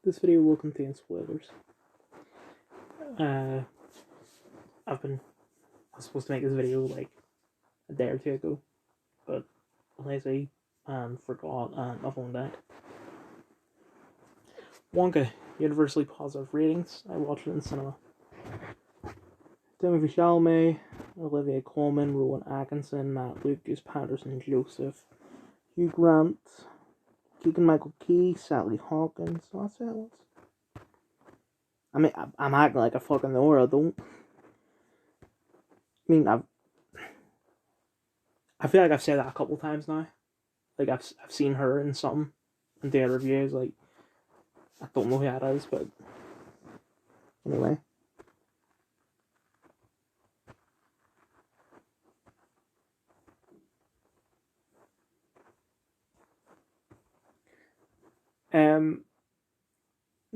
This video will contain spoilers. I was supposed to make this video like a day or two ago, but lazy and forgot and my phone died. Wonka, universally positive ratings. I watched it in cinema. Timothy Chalamet, Olivia Colman, Rowan Atkinson, Matt Lucas, Patterson Joseph, Hugh Grant, Keegan Michael Key, Sally Hawkins. Oh, that's it was. I mean, I'm acting like I fucking know her. I don't. I mean, I feel like I've said that a couple times now. Like I've seen her in something in their reviews. Like I don't know who that is, but anyway.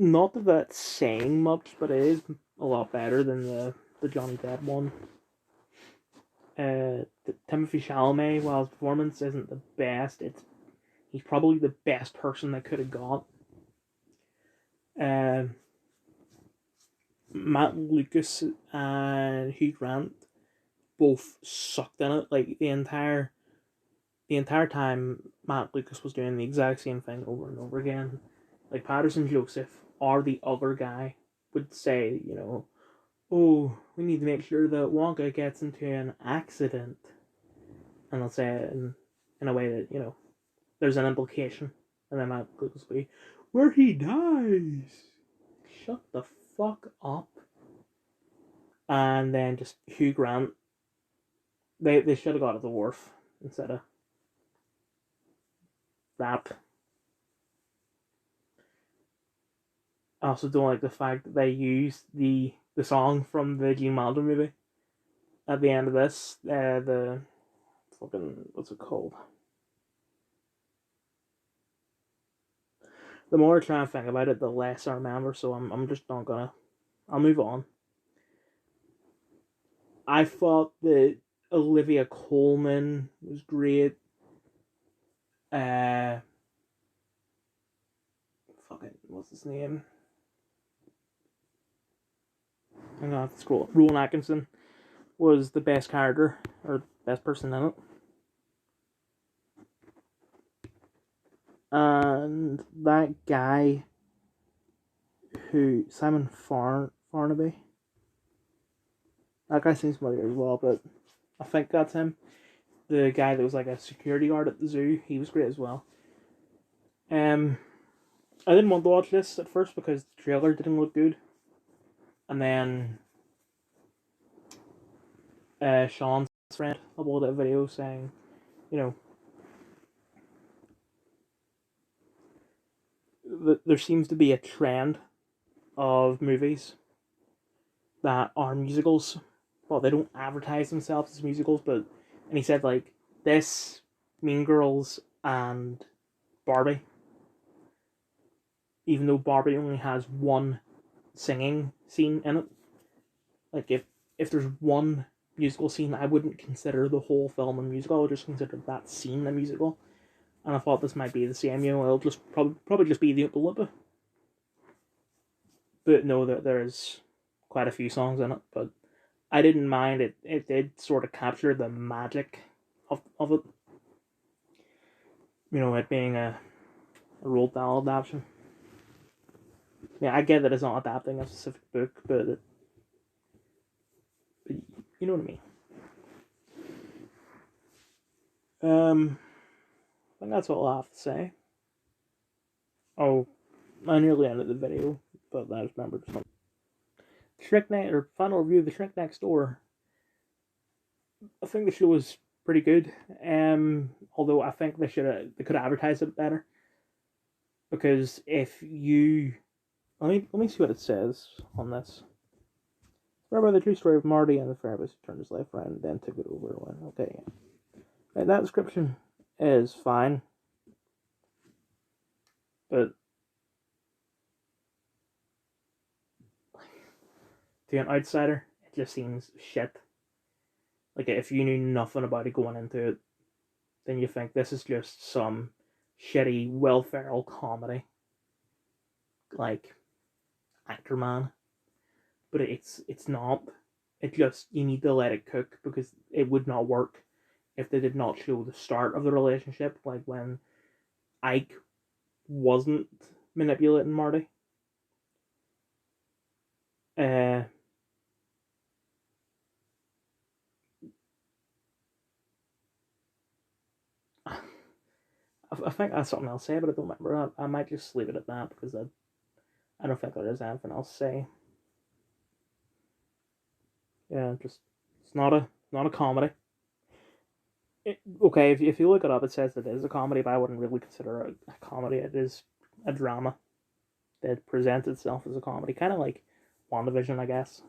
Not that that's saying much, but it is a lot better than the Johnny Depp one. Timothy Chalamet, while his performance isn't the best, he's probably the best person they could have got. Matt Lucas and Hugh Grant both sucked in it. Like the entire time, Matt Lucas was doing the exact same thing over and over again. Like Patterson Joseph or the other guy would say, oh, we need to make sure that Wonka gets into an accident. And they'll say it in a way that, there's an implication. And then Matt Lucas will be, where he dies. Shut the fuck up. And then just Hugh Grant. They should have got a dwarf instead of that. I also don't like the fact that they used the song from the Gene Wilder movie at the end of this. The fucking, what's it called? The more I try and think about it, the less I remember. So I'm just not gonna. I'll move on. I thought that Olivia Colman was great. Fucking, what's his name? I'm gonna have to scroll. Rowan Atkinson was the best character, or best person in it. And that guy Simon Farnaby. That guy seems familiar as well, but I think that's him. The guy that was like a security guard at the zoo, he was great as well. I didn't want to watch this at first because the trailer didn't look good. And then Sean's friend uploaded a video saying, there seems to be a trend of movies that are musicals. Well, they don't advertise themselves as musicals, and he said like this, Mean Girls, and Barbie. Even though Barbie only has one singing scene in it, like if there's one musical scene, I wouldn't consider the whole film a musical. I would just consider that scene a musical. And I thought this might be the same. It'll just probably just be the Oompa Loompa. But no, there's quite a few songs in it. But I didn't mind it. It did sort of capture the magic of it. It being a Roald Dahl adaptation. Yeah, I get that it's not adapting a specific book, but you know what I mean. I think that's all I have to say. Oh, I nearly ended the video, but I just remembered something. Final review of The Shrink Next Door. I think the show was pretty good. Although I think they could have advertised it better. Because if you let me see what it says on this. Remember the true story of Marty and the therapist who turned his life around and then took it over. Okay, yeah. Right, that description is fine. But to an outsider, it just seems shit. Like, if you knew nothing about it going into it, then you think this is just some shitty Will Ferrell comedy. like Anchorman, but it's not. It just, you need to let it cook because it would not work if they did not show the start of the relationship, like when Ike wasn't manipulating Marty. Uh, I think that's something I'll say, but I don't remember. I might just leave it at that because I don't think there is anything else to say. Yeah, just it's not a comedy. Okay, if you look it up, it says it is a comedy, but I wouldn't really consider it a comedy. It is a drama that presents itself as a comedy, kind of like WandaVision, I guess.